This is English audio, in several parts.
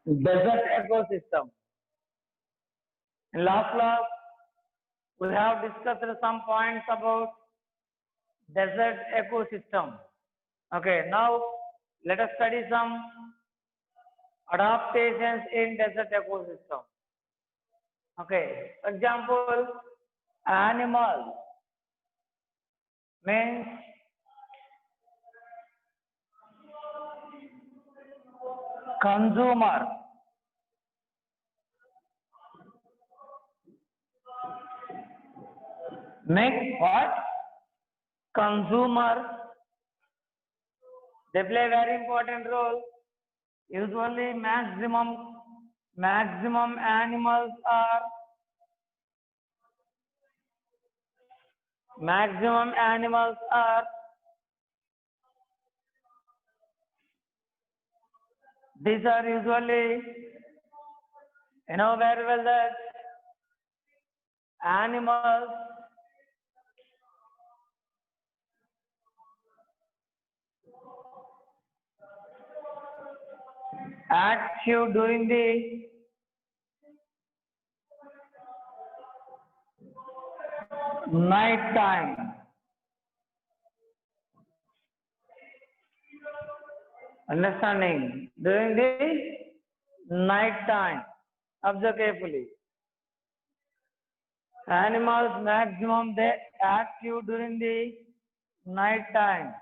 desert ecosystem. In last class, we have discussed some points about desert ecosystem. Okay, now let us study some adaptations in desert ecosystem. Okay, example, animal means consumer. Make what? Consumer. They play a very important role. Usually maximum animals are these are usually, you know very well that animals active during the night time. Understanding? During the night time. Observe carefully. Animals maximum they active during the night time.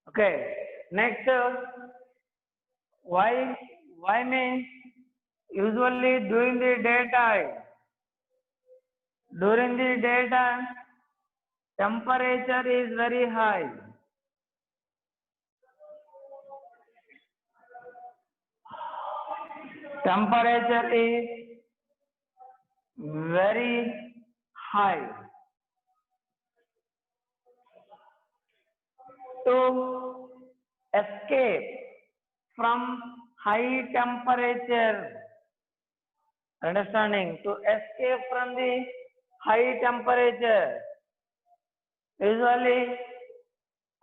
Okay. Next, why means usually during the daytime. During the daytime, temperature is very high. Temperature is very high. To escape from high temperature, understanding? To escape from the high temperature, usually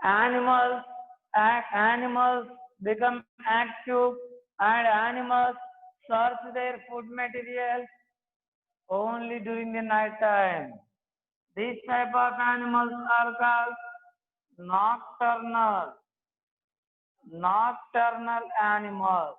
animals become active and animals search their food material only during the night time. These type of animals are called nocturnal animals.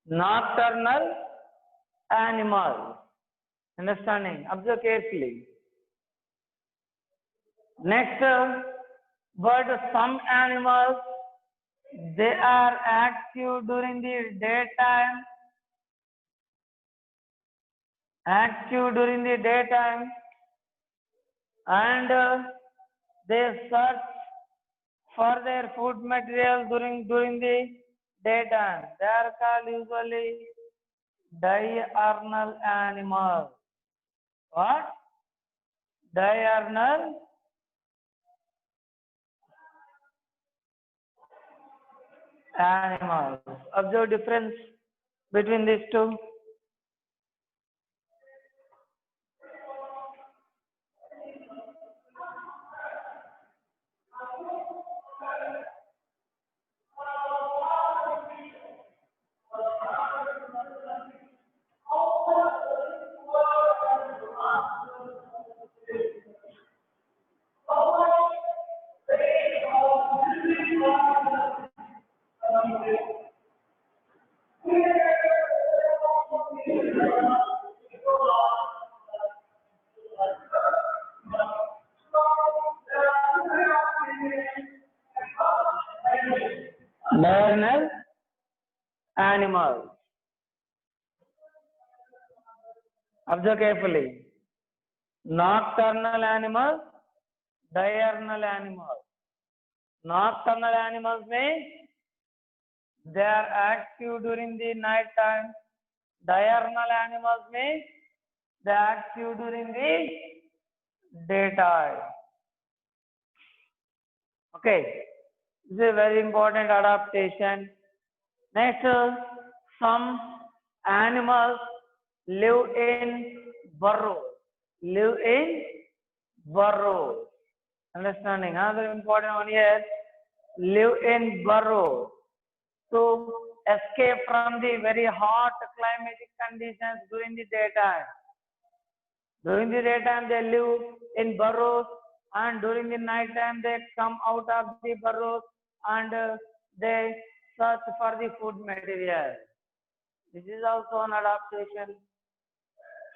Nocturnal animals. Understanding? Observe carefully. Next, but some animals they are active during the daytime. And they search for their food material during the daytime. They are called usually diurnal animals. What? Diurnal animals. Observe difference between these two. Diurnal animals. Observe carefully. Nocturnal animals, diurnal animals. Nocturnal animals means they are active during the night time. Diurnal animals means they are active during the daytime. Okay, this is a very important adaptation Next, some animals live in burrows. Live in burrows. Understanding? Another important one here. Live in burrows to escape from the very hot climatic conditions during the daytime. During the daytime, they live in burrows, and during the night time, they come out of the burrows and they search for the food material. This is also an adaptation.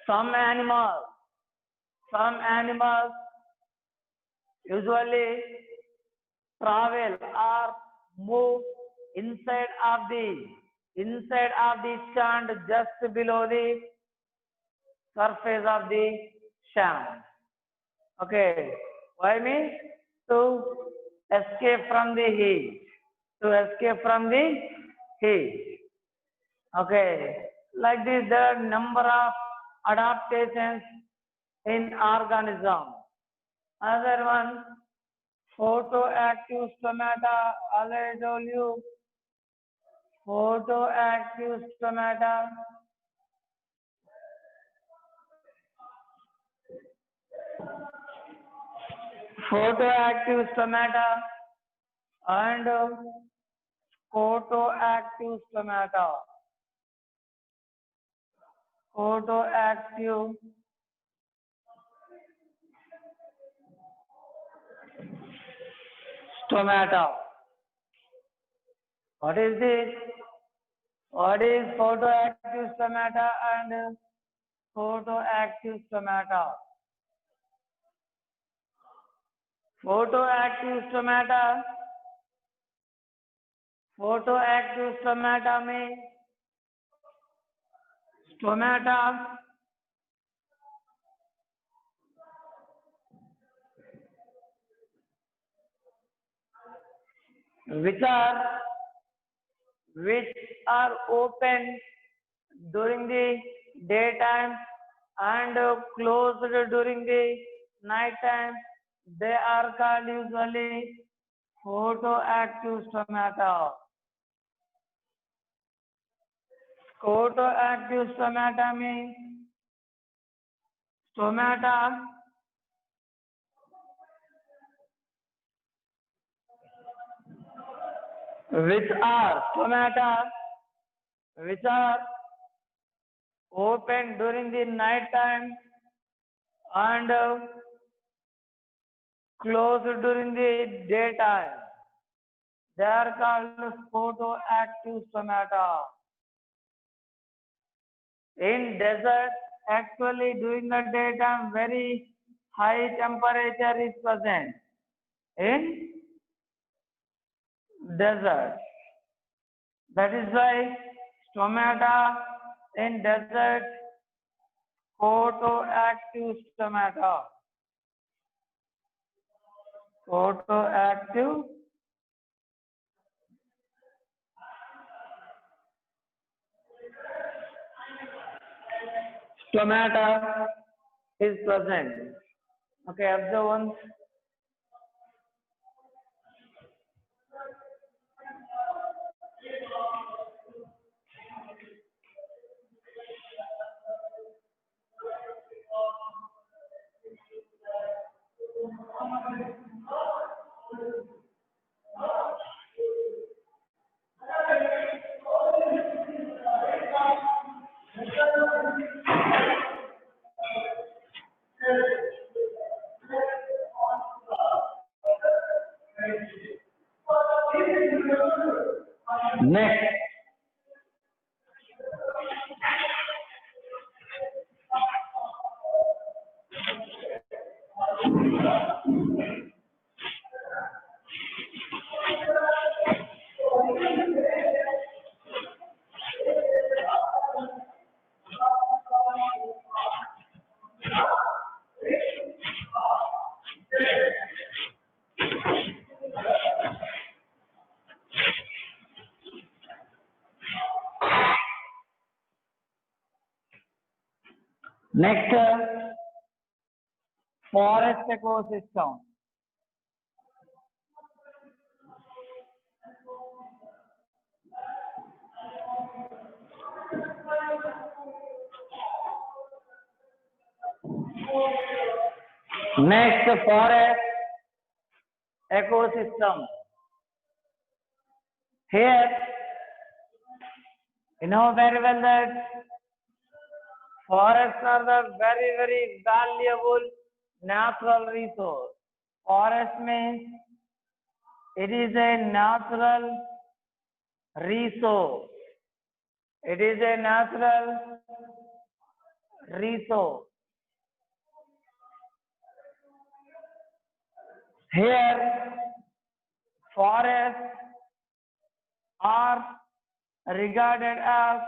Some animals usually travel or move inside of the sand just below the surface of the sand. Okay, why means to escape from the heat. To escape from the heat. Okay, like this there are number of adaptations in organism. Another one, photoactive stomata. Already told you, photoactive stomata. Photoactive stomata and photoactive stomata. Photoactive stomata. What is this? What is photoactive stomata and photoactive stomata? Photoactive stomata में stomata which are open during the daytime and closed during the night time. They are called usually photoactive stomata. Photoactive stomata means stomata which are open during the night time and closed during the daytime. They are called photoactive stomata. In desert, actually during the daytime, very high temperature is present. In desert. That is why stomata in desert, photoactive stomata. Photoactive stomata is present. Okay, observe once. Next, forest ecosystem. Next, forest ecosystem. Here, you know very well that forests are the very valuable natural resource. Forest means it is a natural resource. It is a natural resource. Here, forests are regarded as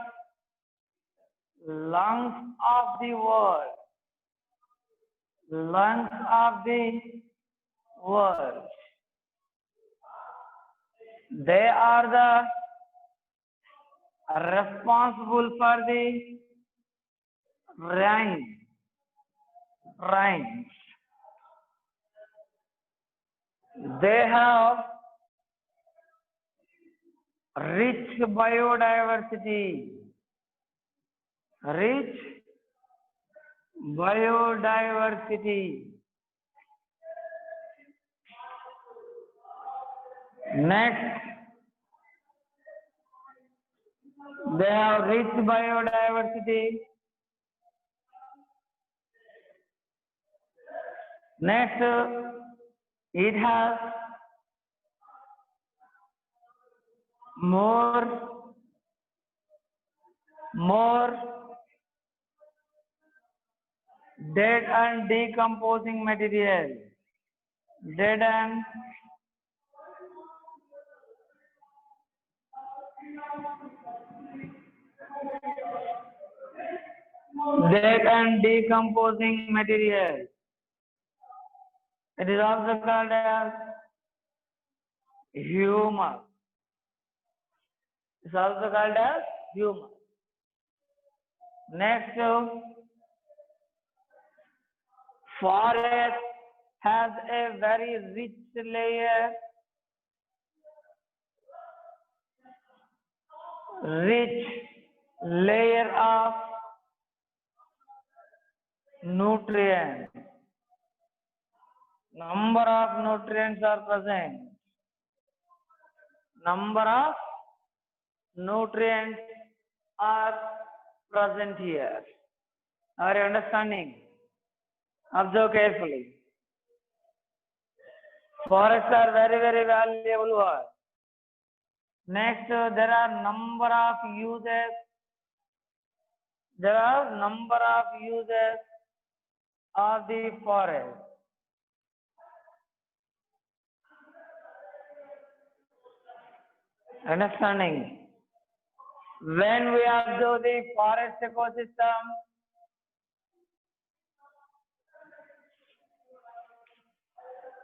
lungs of the world. Lungs of the world. They are the responsible for the rain. They have rich biodiversity. Rich biodiversity. Next, they have rich biodiversity. Next, it has more dead and decomposing material. Dead and decomposing material. It is also called as humus. It's also called as humus. Next, forest has a very rich layer of nutrients. Number of nutrients are present. Number of nutrients are present here. Are you understanding? Observe carefully. Forests are very valuable word. Next, there are number of uses. There are number of uses of the forest. Understanding? When we observe the forest ecosystem,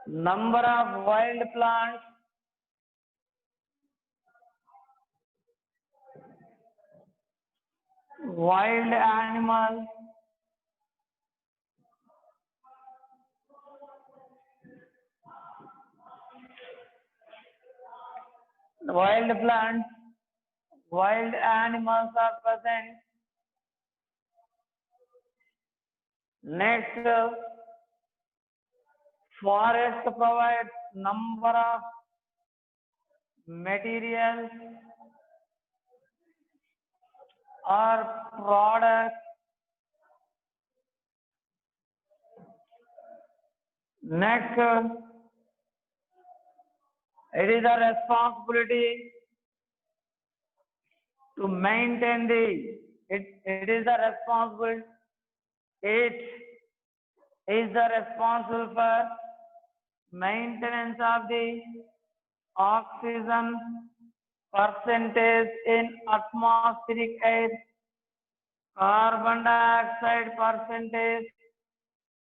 number of wild plants, wild animals, wild plants, wild animals are present. Next, forest provides number of materials or products. Next, it is a responsibility to maintain it is the responsible for maintenance of the oxygen percentage in atmospheric air, carbon dioxide percentage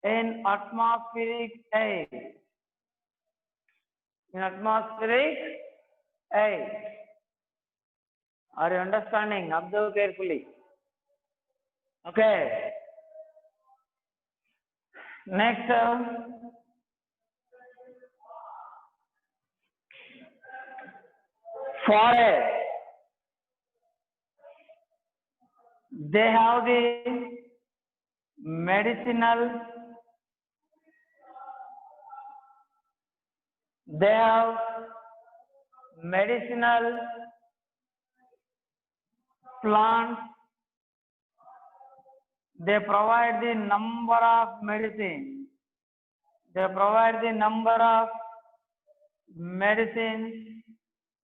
in atmospheric air. In atmospheric air. Are you understanding? Observe carefully. Okay. Next, forest. They have the medicinal They have medicinal plants. They provide the number of medicine. They provide the number of medicines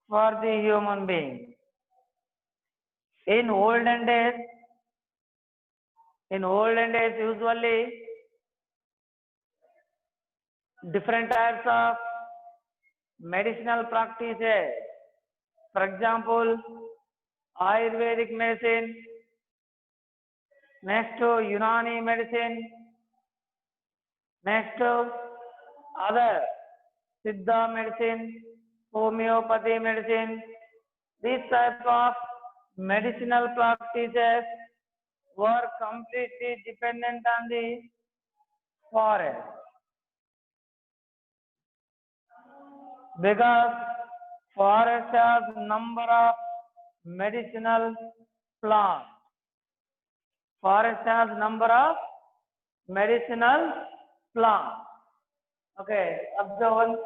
for the human being. In olden days, usually different types of medicinal practices. For example, Ayurvedic medicine, next to Unani medicine, next to other Siddha medicine, homeopathy medicine. These types of medicinal practices were completely dependent on the forest, because forest has number of medicinal plants. Forest has number of medicinal plants. Okay, observe.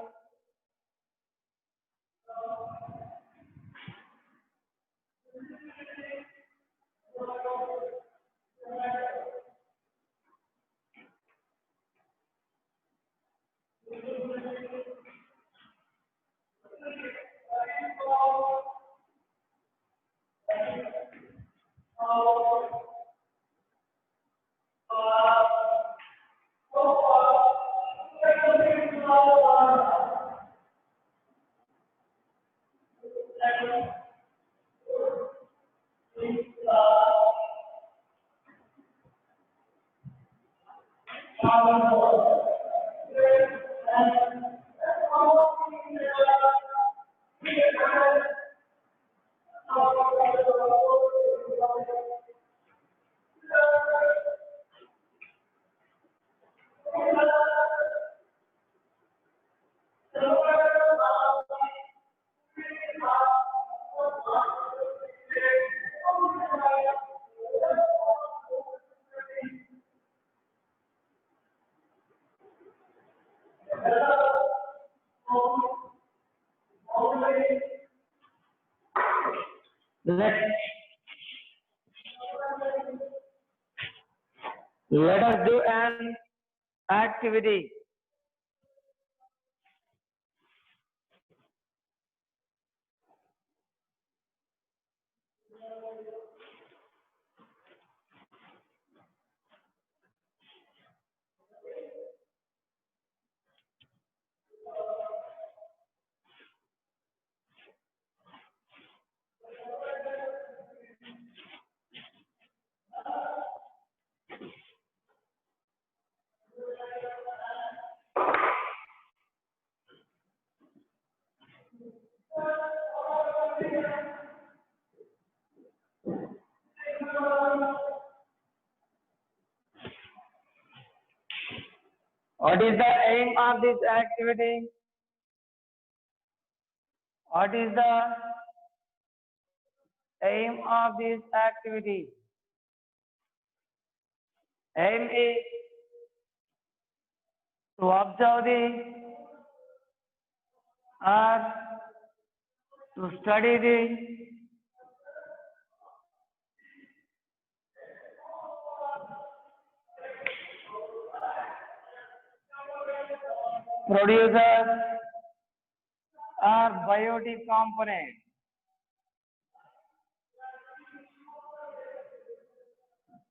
Let us do an activity. What is the aim of this activity? What is the aim of this activity? Aim is to observe the or to study the producers or biotic component.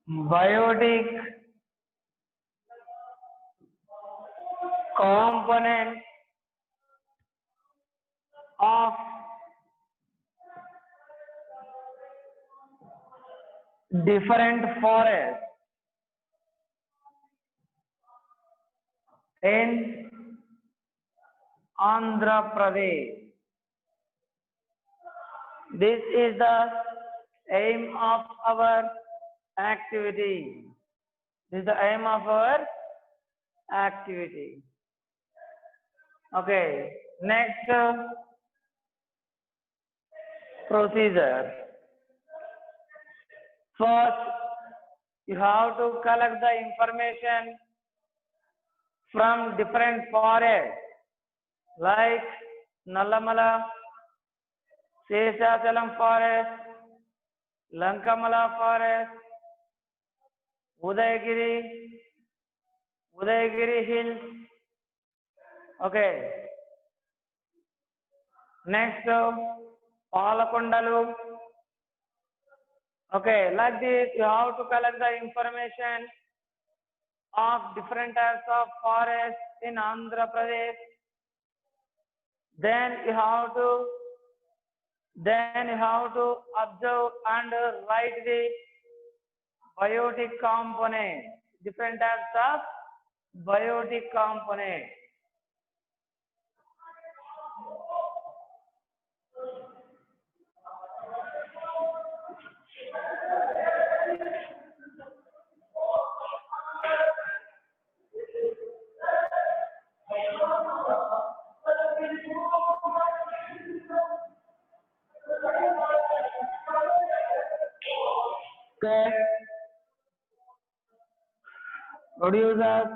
Biotic component of different forests in Andhra Pradesh. This is the aim of our activity. This is the aim of our activity. Okay, next procedure. First, you have to collect the information from different forests. like Nallamala, Seshachalam forest, Lankamala forest, Udayagiri Hills. Okay. Next, Palakondalu. Okay, like this, you have to collect the information of different types of forests in Andhra Pradesh. Then you have to observe and write the biotic component. Different types of biotic component. Okay. Producers.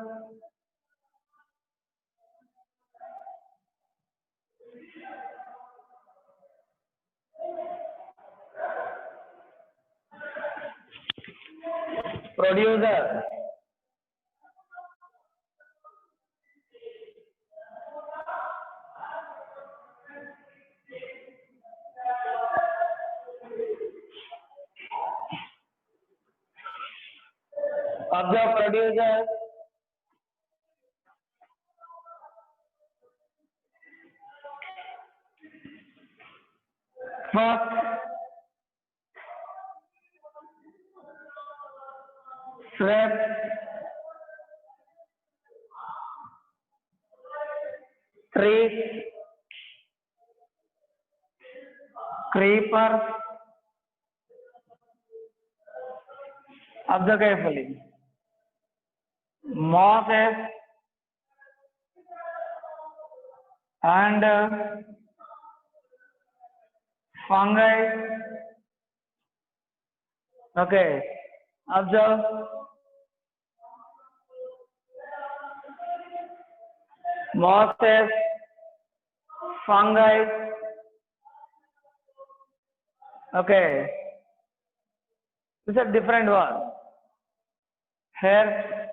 Producer. Observe producer. First, shrub, trees, creepers. Observe carefully. Mosses and fungi. Okay. Observe. Mosses, fungi. Okay. This is a different one. Here.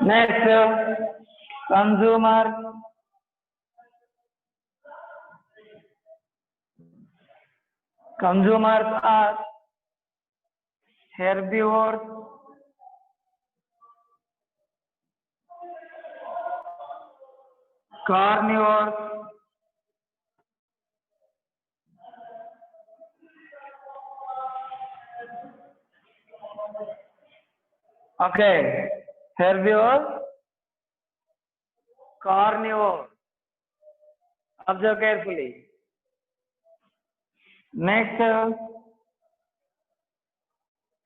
Next, consumer. Consumers are herbivores, carnivores, okay, herbivores, carnivores. Observe carefully. Next,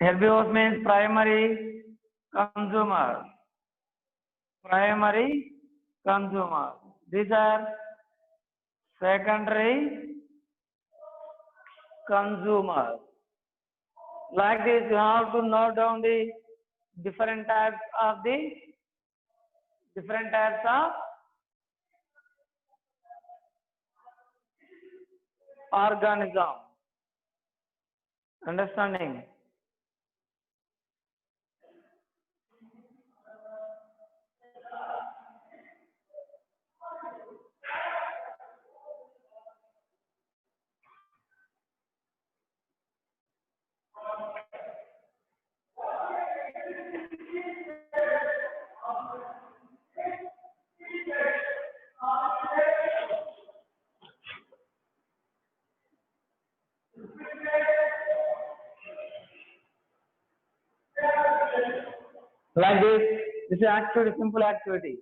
herbivores means primary consumer. Primary consumer. These are secondary consumers. Like this, you have to note down the different types of organism. Understanding? Like this is activity, simple activity.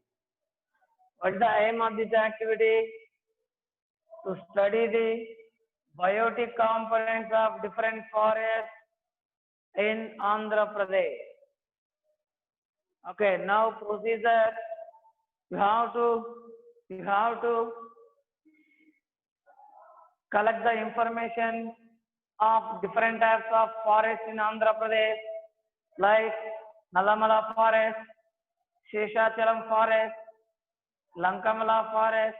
What is the aim of this activity? To study the biotic components of different forests in Andhra Pradesh. Okay, now procedure. You have to collect the information of different types of forests in Andhra Pradesh, like Nalamala forest, Sheshachalam forest, Lankamala forest,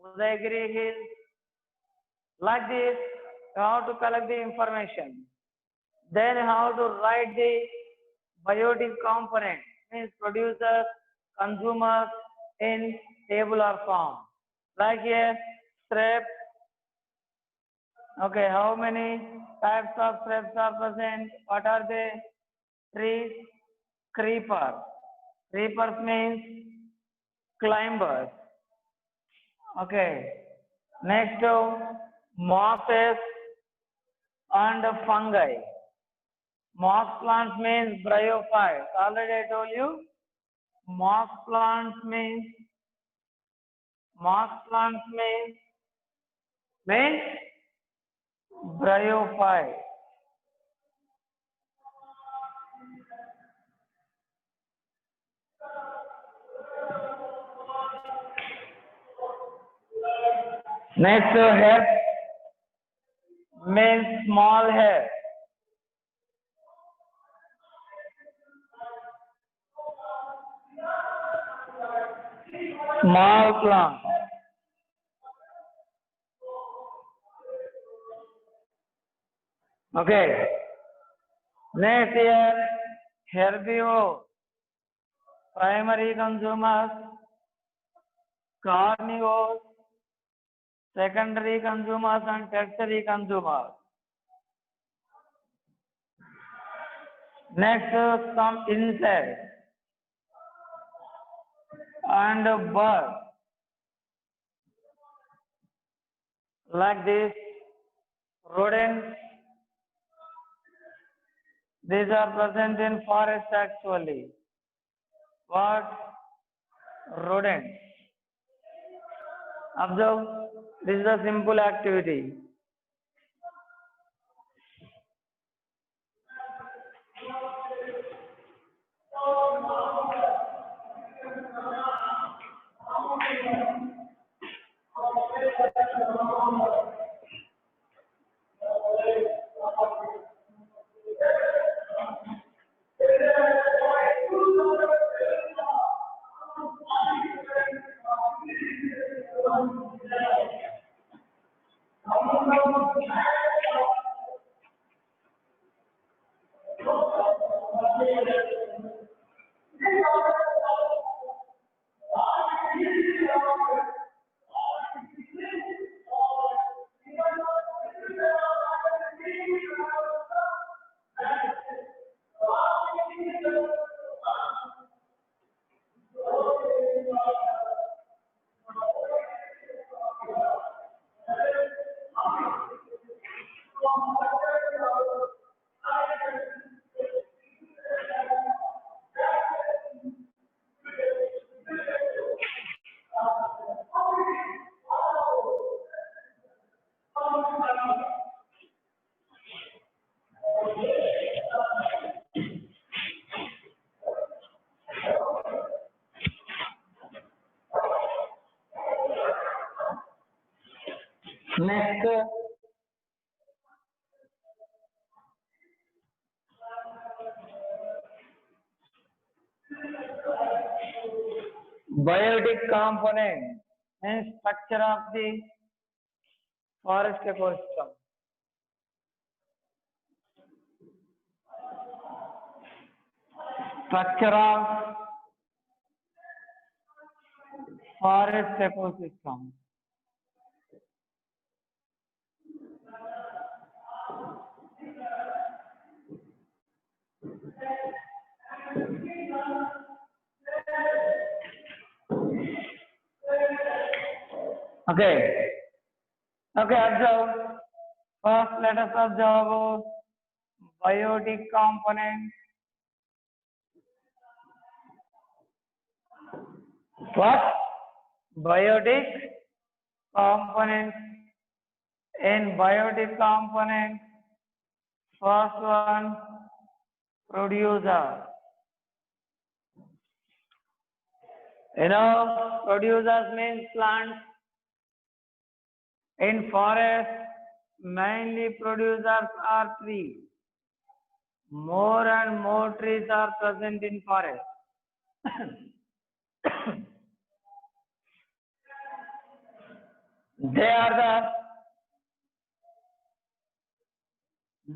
Udayagiri hills. Like this, you have to collect the information. Then you have to write the biotic component, means producers, consumers in tabular form. Like here, strep. Okay, how many types of streps are present? What are they? Trees, creeper. Creepers means climbers. Okay. Next, mosses and fungi. Moss plants means bryophytes. Already I told you. Moss plants means bryophyte. Next, herb means small herb. Small plant. Okay. Next here, herbivores, primary consumers, carnivores, secondary consumers and tertiary consumers. Next, some insects and birds. Like this, rodents. These are present in forest actually. What? Rodents. Observe, this is a simple activity. Next, biotic component and structure of the forest ecosystem. Structure of forest ecosystem. Okay. Okay, observe. First, let us observe biotic component. What? Biotic component. In biotic component, first one, producer. Producers means plants. In forest, mainly producers are trees. More and more trees are present in forest. They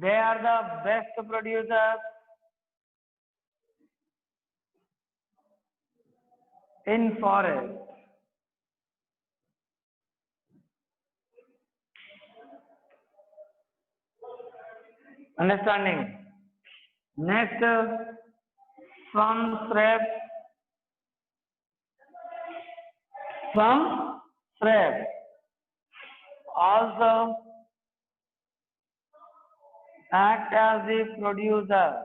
are the best producers in forest. Understanding. Next, some shrubs also act as the producer.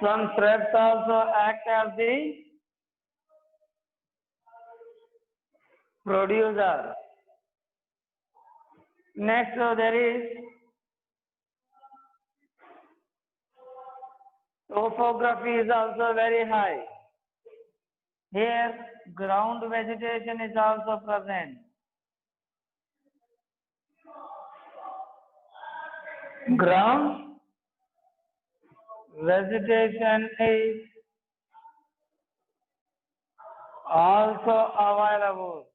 Some shrubs also act as the producer. Next, there is topography is also very high. Here, ground vegetation is also present. Ground vegetation is also available.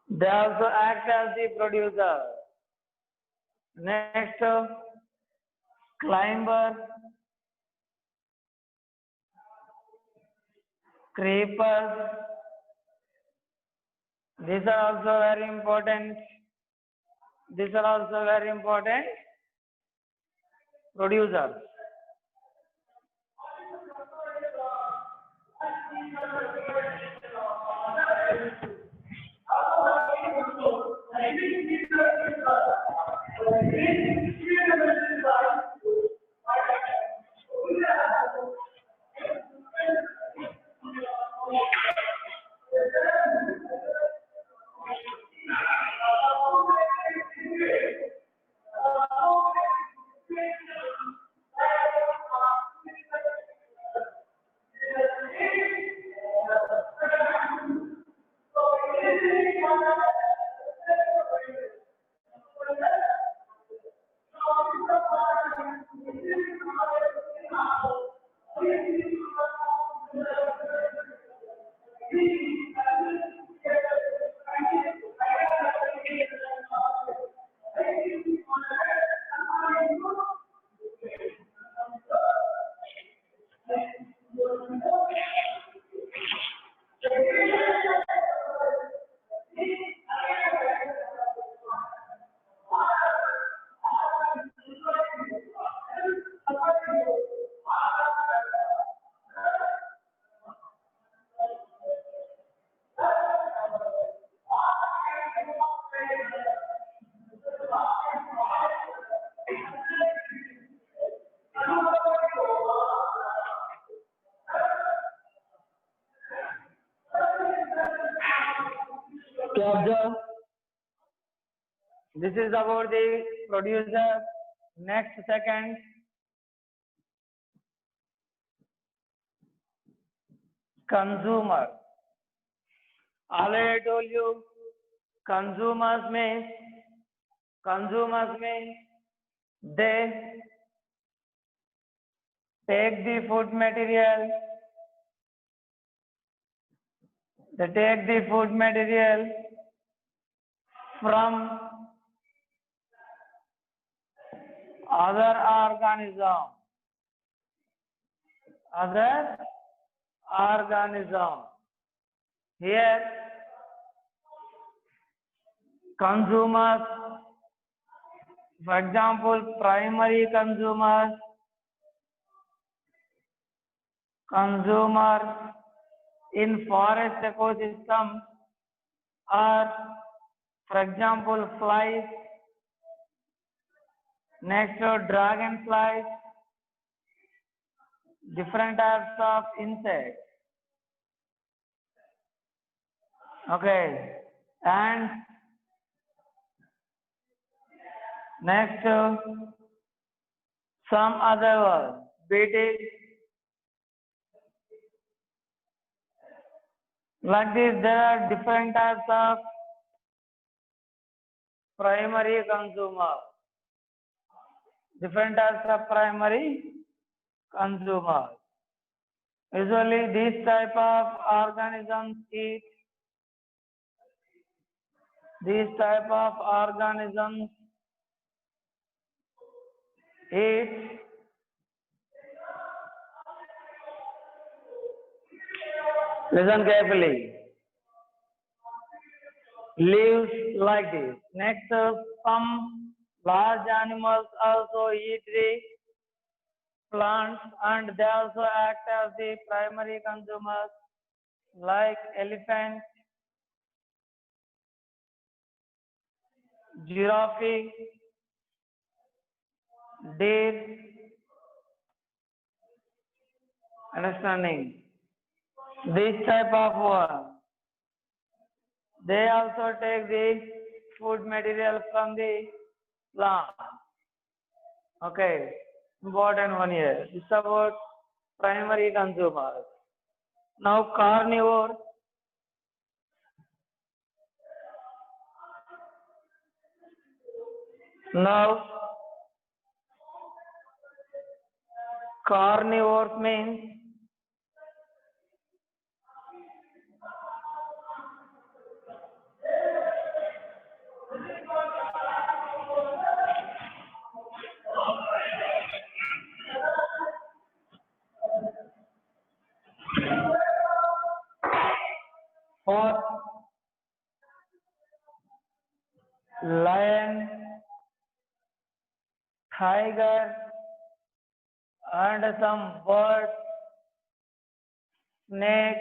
They also act as the producer. Next, climber, creepers. These are also very important. These are also very important producers. To observe, this is about the producer. Next, second, consumer. Already I told you, consumers means they take the food material. They take the food material from other organism. Here, consumers, for example, primary consumers in forest ecosystem are, for example, flies. Next, dragonflies, different types of insects. Okay, and next, some other word, beetle. Like this, there are different types of primary consumer. Different types of primary consumer. Usually, these type of organisms eat. These type of organisms eat listen carefully. Leaves like this. Next, some large animals also eat the plants and they also act as the primary consumers like elephant, giraffe, deer. Understanding? This type of one. They also take the food material from the plant. Okay, important one here. It's about primary consumers. Now carnivore. Now carnivores means horse, lion, tiger, and some birds, snakes.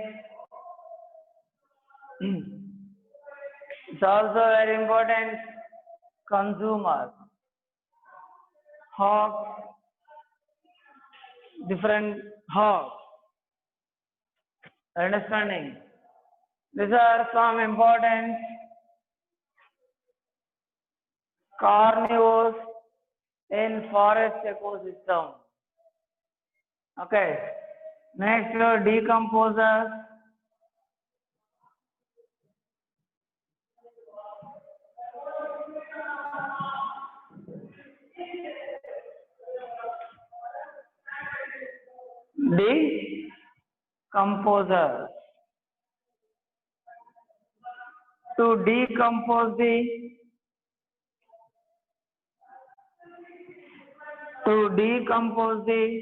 It's also very important consumer. Hogs, different hogs. Understanding? These are some important carnivores in forest ecosystem. Okay. Next, decomposers. Decomposers. To decompose the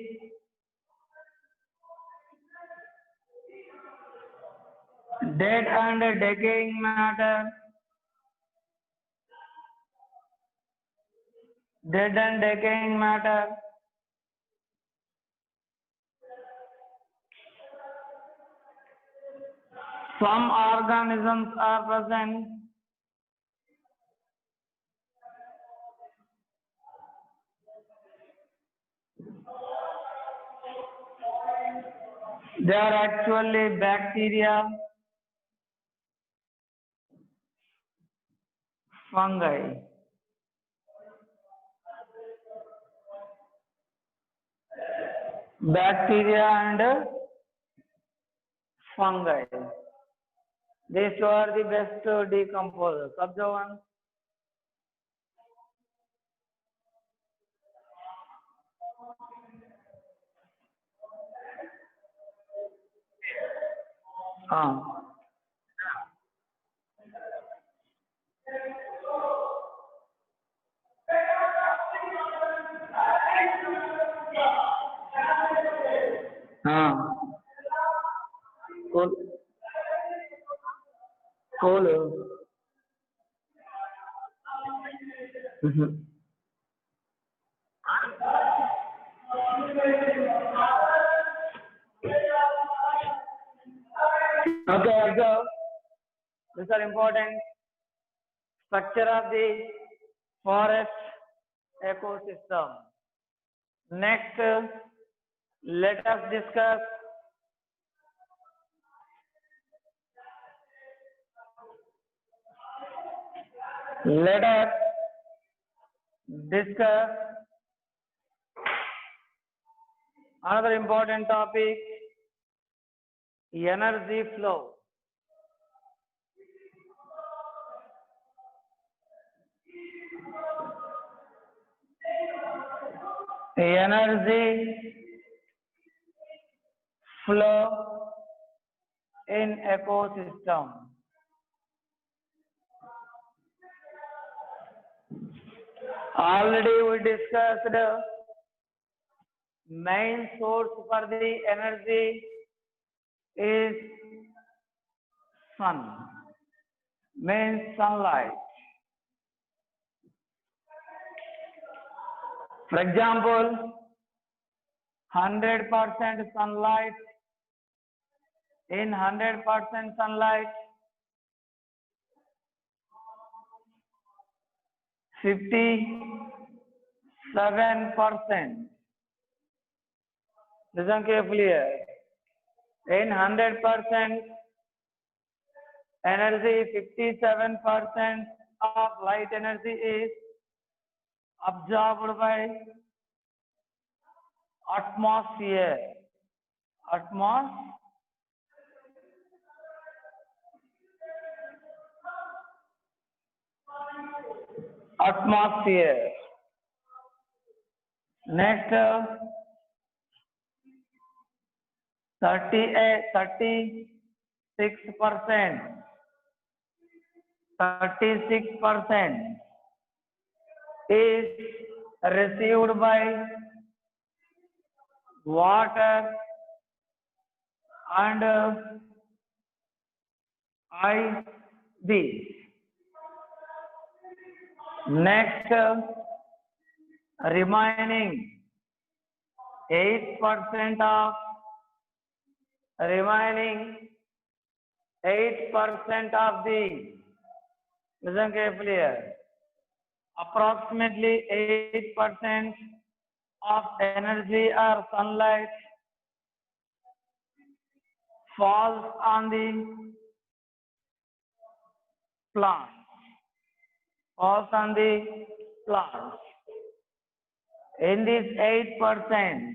dead and decaying matter, some organisms are present they are actually bacteria, fungi. Bacteria and fungi. These two are the best decomposers. Observe one. Cool. Okay, observe. These are important structure of the forest ecosystem. Next, let us discuss another important topic, energy flow. energy flow in ecosystem. Already we discussed the main source for the energy is sun, means sunlight. For example, 100% sunlight, in 100% sunlight, 57%. Listen carefully here. In 100% energy, 57% of light energy is absorbed by atmosphere. Atmosphere. Next, 36% is received by water and ice. Next, remaining 8% of the, listen carefully here, approximately 8% of energy or sunlight falls on the plants. In this 8%,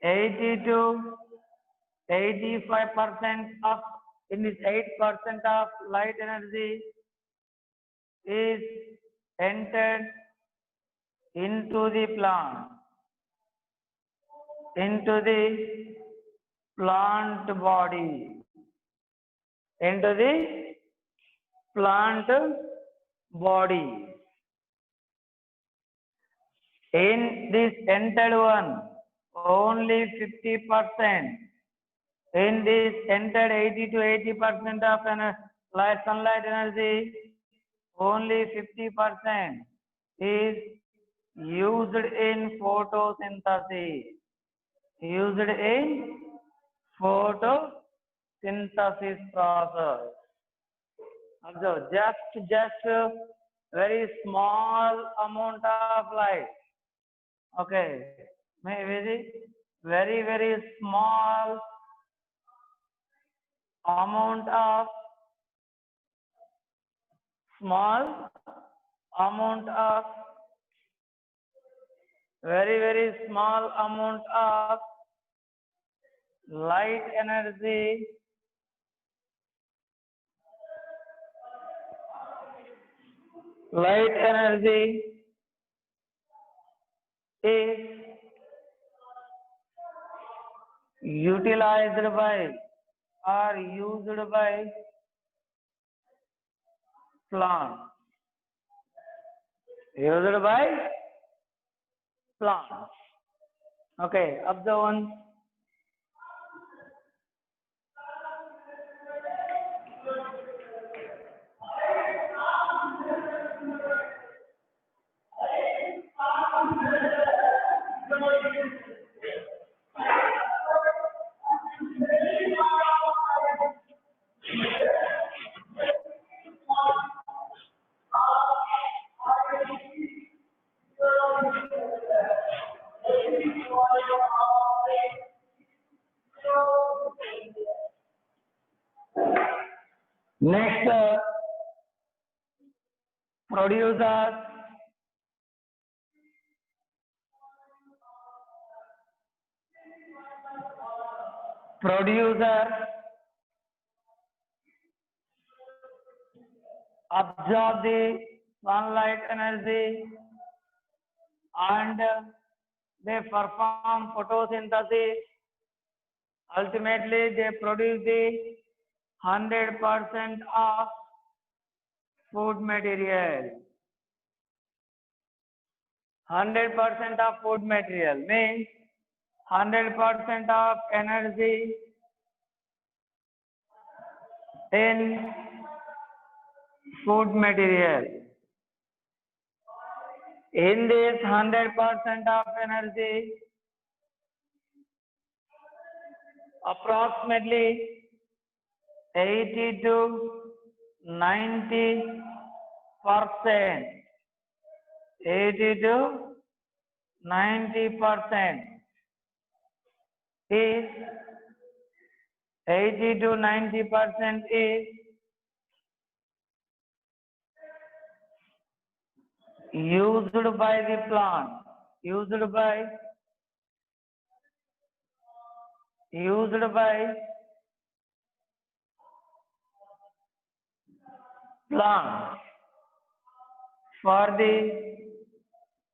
80 to 85% of, in this 8% of light energy is entered into the plant body, into the plant body. In this entered one, only 50%. In this entered 80 to 80% of sunlight energy, only 50% is used in photosynthesis. Process. Observe, just very small amount of light. Okay, very small amount of very small amount of light energy is utilized by or used by plants. Okay, observe one. Next, producers absorb the sunlight energy, and they perform photosynthesis. Ultimately, they produce the 100% of food material. 100% of food material means 100% of energy in food material. In this 100% of energy, approximately 80 to 90%, 80 to 90% is 80 to 90% is used by the plant, used by plant for the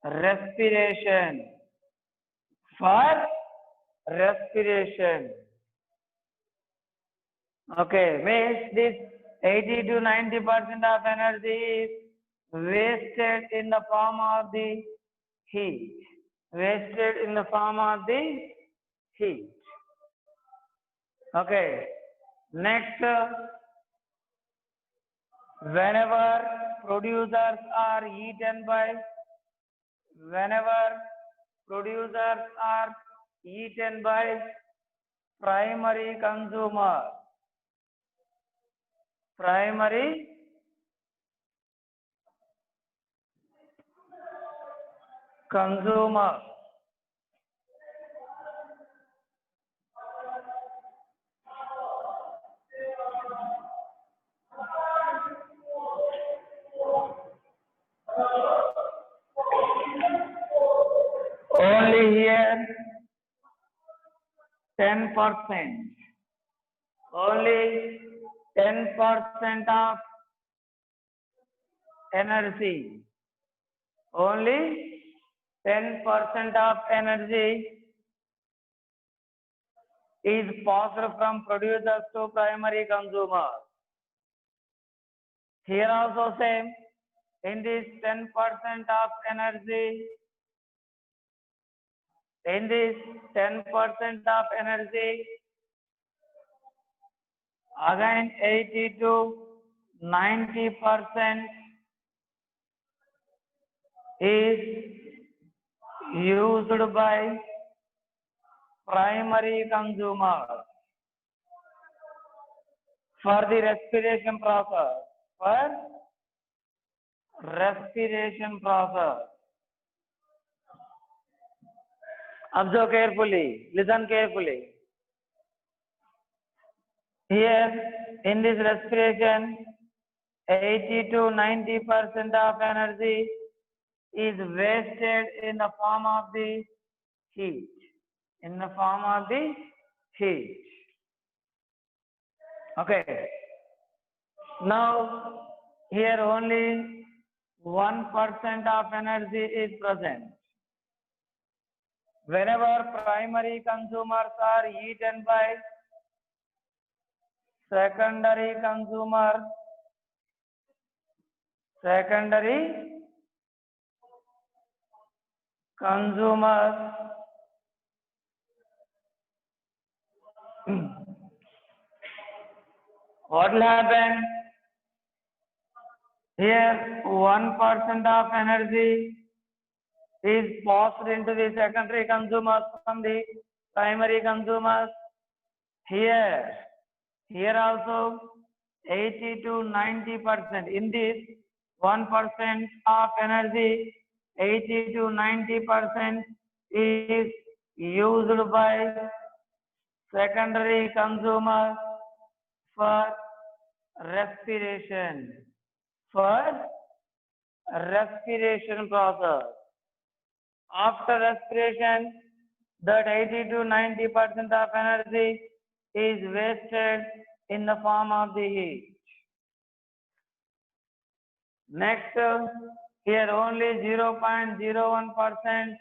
respiration, for respiration. Okay, means this 80 to 90% of energy is wasted in the form of the heat. Wasted in the form of the heat. Okay, next, whenever producers are eaten by primary consumer, only here 10%, only 10% of energy, only 10% of energy is passed from producers to primary consumers. Here also same, in this 10% of energy, in this 10% of energy, again 80 to 90% is used by primary consumers for the respiration process, Observe carefully, listen carefully. Here in this respiration, 80 to 90% of energy is wasted in the form of the heat. Okay. Now here only 1% of energy is present. Whenever primary consumers are eaten by secondary consumers, what will happen? Here 1% of energy is passed into the secondary consumers from the primary consumers. Here also 80 to 90%. In this 1% of energy, 80 to 90% is used by secondary consumers for respiration, process. After respiration, that 80 to 90% of energy is wasted in the form of the heat. Next, here only 0.01%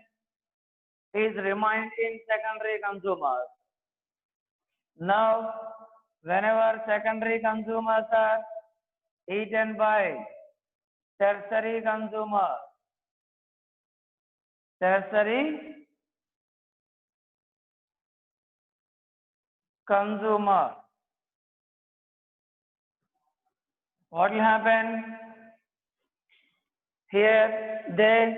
is remained in secondary consumers. Now, whenever secondary consumers are eaten by tertiary consumers, what will happen? Here they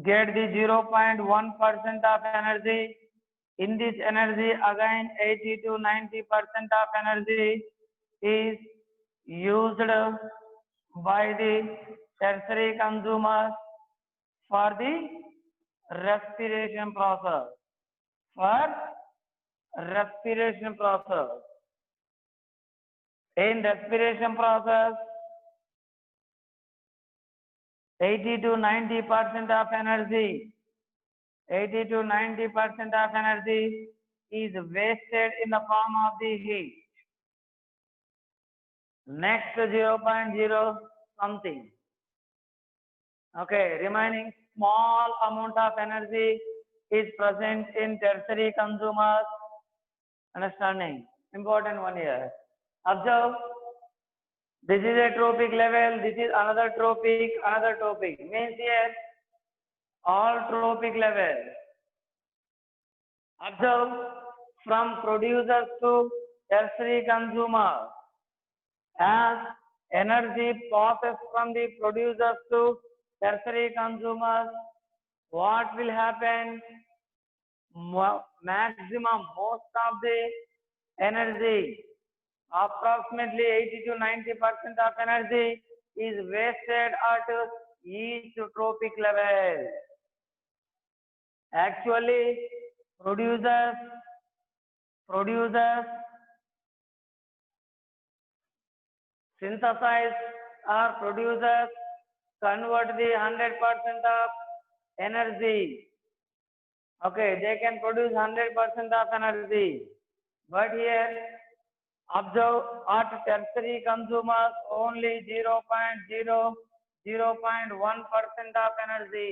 get the 0.1% of energy. In this energy, again 80 to 90% of energy is used by the tertiary consumers for the respiration process. In respiration process, 80 to 90% of energy is wasted in the form of the heat. Next 0.0 something. Okay, remaining small amount of energy is present in tertiary consumers. Understanding? Important one here. Observe. This is a tropic level. This is another tropic. Means here all tropic level. Observe, from producers to tertiary consumers. As energy passes from the producers to tertiary consumers, what will happen? Maximum, most of the energy, approximately 80 to 90% of energy is wasted at each tropic level. Actually, producers synthesize or producers convert the 100% of energy. Okay, they can produce 100% of energy. But here, observe, at tertiary consumers only 0.1% of energy.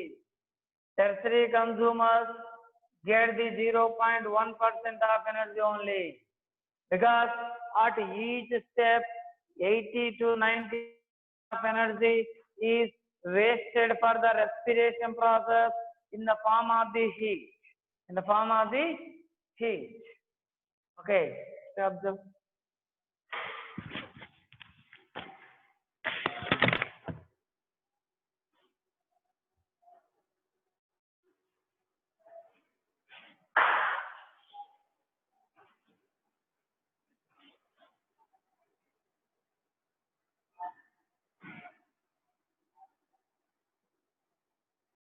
Tertiary consumers get the 0.1% of energy only, because at each step 80 to 90 of energy is wasted for the respiration process in the form of the heat. Okay, observe.